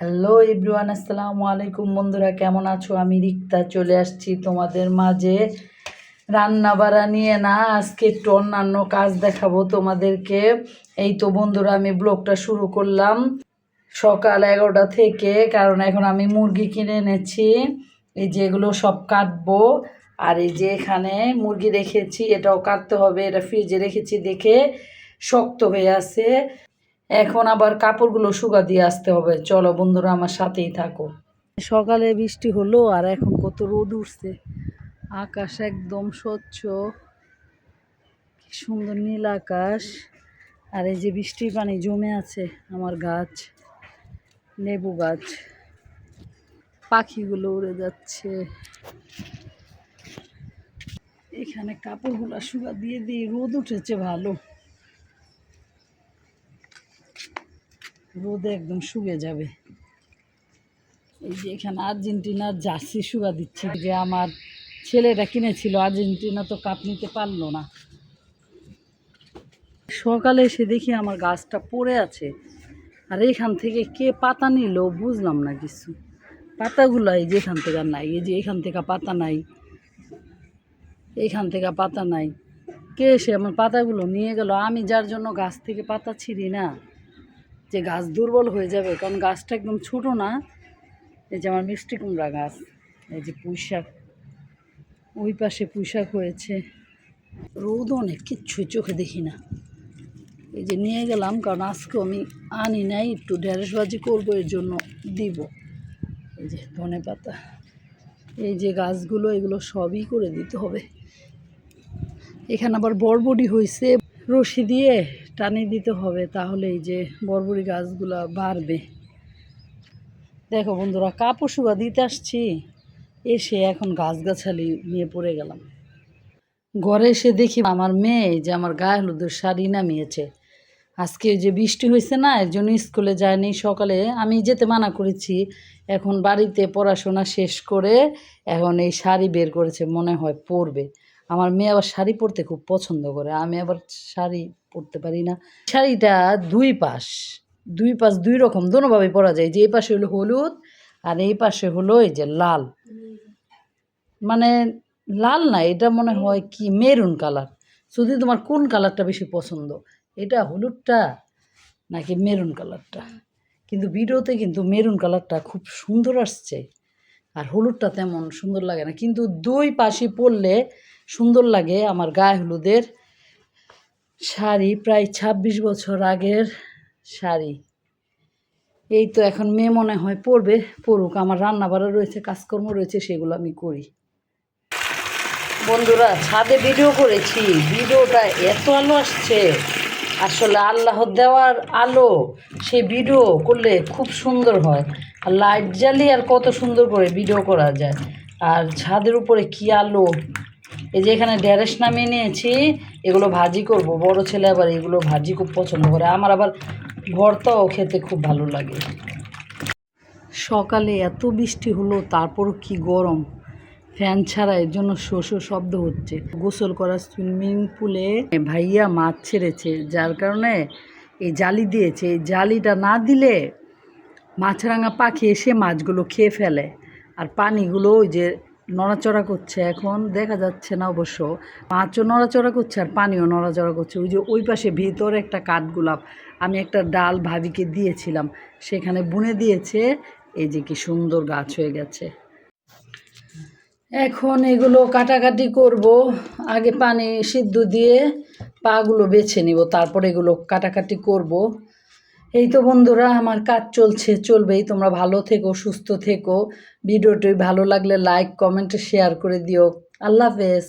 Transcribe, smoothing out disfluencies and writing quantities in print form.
Hello everyone, আসসালামু আলাইকুম। বন্ধুরা কেমন আছো? আমি রিক্তা চলে আসছি তোমাদের মাঝে রান্না বাড়া নিয়ে। না, আজকে একটু অন্যান্য কাজ দেখাবো তোমাদেরকে। এই তো বন্ধুরা, আমি ব্লগটা শুরু করলাম সকাল 11টা থেকে, কারণ এখন আমি মুরগি কিনে এনেছি। এই যে এগুলো সব কাটবো। আর এই যে এখানে মুরগি রেখেছি, এটাও কাটতে হবে। এটা ফ্রিজে রেখেছি দেখে শক্ত হয়ে আছে। এখন আবার কাপড়গুলো শুকা দিয়ে আসতে হবে। চলো বন্ধুরা, আমার সাথেই থাকো। সকালে বৃষ্টি হলো আর এখন কত রোদ উঠছে। আকাশ একদম স্বচ্ছ, কি সুন্দর নীল আকাশ। আর এই যে বৃষ্টির পানি জমে আছে আমার গাছ, লেবু গাছ। পাখিগুলো উড়ে যাচ্ছে। এখানে কাপড়গুলো শুকা দিয়ে দিয়ে রোদ উঠেছে ভালো, রোদে একদম শুকে যাবে। এই যে এখানে আর্জেন্টিনার জার্সি শুকা দিচ্ছি, যে আমার ছেলেটা কিনেছিল। আর্জেন্টিনা তো কাপ নিতে পারলো না। সকালে এসে দেখি আমার গাছটা পড়ে আছে। আর এখান থেকে কে পাতা নিল বুঝলাম না কিছু। পাতাগুলো এই যে এখান থেকে নাই, এই যে এখান থেকে পাতা নাই, এইখান থেকে পাতা নাই। কে এসে আমার পাতাগুলো নিয়ে গেল? আমি যার জন্য গাছ থেকে পাতা ছিঁড়ি না, যে গাছ দুর্বল হয়ে যাবে, কারণ গাছটা একদম ছোটো না। এই যে আমার মিষ্টি কুমড়া গাছ, এই যে পুঁইশাক, ওই পাশে পুঁইশাক হয়েছে। রোদ অনেক, কিচ্ছুই চোখে দেখি না। এই যে নিয়ে গেলাম, কারণ আজকে আমি আনি নাই, একটু ঢেঁড়সবাজি করবো, এর জন্য দিব। এই যে ধনে পাতা, এই যে গাছগুলো, এগুলো সবই করে দিতে হবে। এখানে আবার বরবটি হয়েছে, রশি দিয়ে টানি দিতে হবে, তাহলে এই যে বরবটি গাছগুলো বাড়বে। দেখো বন্ধুরা, কাপড় শুকা দিতে আসছি, এসে এখন গাছগাছালি নিয়ে পড়ে গেলাম। ঘরে এসে দেখি আমার মেয়ে যে আমার গায়ে হলুদের শাড়ি নামিয়েছে। আজকে যে বৃষ্টি হয়েছে না, এর জন্য স্কুলে যায়নি। সকালে আমি যেতে মানা করেছি, এখন বাড়িতে পড়াশোনা শেষ করে এখন এই শাড়ি বের করেছে, মনে হয় পরবে। আমার মেয়ে আবার শাড়ি পরতে খুব পছন্দ করে, আমি আবার শাড়ি পরতে পারি না। শাড়িটা দুই পাশ, দুই পাশ দুই রকম, দোনোভাবে পরা যায়। যে এই পাশে হলো হলুদ আর এই পাশে হলো এই যে লাল, মানে লাল না, এটা মনে হয় কি মেরুন কালার। শুধু তোমার কোন কালারটা বেশি পছন্দ, এটা হলুদটা নাকি মেরুন কালারটা? কিন্তু ভিডিওতে কিন্তু মেরুন কালারটা খুব সুন্দর আসছে, আর হলুদটা তেমন সুন্দর লাগে না। কিন্তু দুই পাশে পরলে সুন্দর লাগে। আমার গায়ে হলুদের শাড়ি প্রায় 26 বছর আগের শাড়ি। এই তো এখন মেয়ে মনে হয় পরবে, পড়ুক। আমার রান্না বাড়া রয়েছে, কাজকর্ম রয়েছে, সেগুলো আমি করি। বন্ধুরা, ছাদে ভিডিও করেছি, ভিডিওটা এত আলো আসছে, আসলে আল্লাহর দেওয়ার আলো। সে ভিডিও করলে খুব সুন্দর হয়। আর লাইট জ্বালিয়ে আর কত সুন্দর করে ভিডিও করা যায়। আর ছাদের উপরে কি আলো! এই যে এখানে ঢেঁড়স নামিয়ে নিয়েছি, এগুলো ভাজি করব। বড় ছেলে আবার এগুলো ভাজি খুব পছন্দ করে, আমার আবার ভর্তাও খেতে খুব ভালো লাগে। সকালে এত বৃষ্টি হলো, তারপরও কি গরম। ফ্যান ছাড়া, এর জন্য শোষ শব্দ হচ্ছে। গোসল করার সুইমিং পুলে ভাইয়া মাছ ছেড়েছে, যার কারণে এই জালি দিয়েছে। এই জালিটা না দিলে মাছরাঙা পাখি এসে মাছগুলো খেয়ে ফেলে। আর পানিগুলো ওই যে নড়াচড়া করছে, এখন দেখা যাচ্ছে না অবশ্য। মাছও নড়াচড়া করছে আর পানিও নড়াচড়া করছে। ওই যে ওই পাশে ভিতরে একটা কাঠগোলাপ, আমি একটা ডাল ভাবিকে দিয়েছিলাম, সেখানে বুনে দিয়েছে। এই যে কি সুন্দর গাছ হয়ে গেছে। এখন এগুলো কাটাকাটি করব। আগে পানি সিদ্ধ দিয়ে পাগুলো বেছে নিব, তারপর এগুলো কাটাকাটি করব। এই তো বন্ধুরা, আমার কাজ চলছে, চলবেই। তোমরা ভালো থেকো, সুস্থ থেকো। ভিডিওটি ভালো লাগলে লাইক, কমেন্ট, শেয়ার করে দিও। আল্লাহ হাফেজ।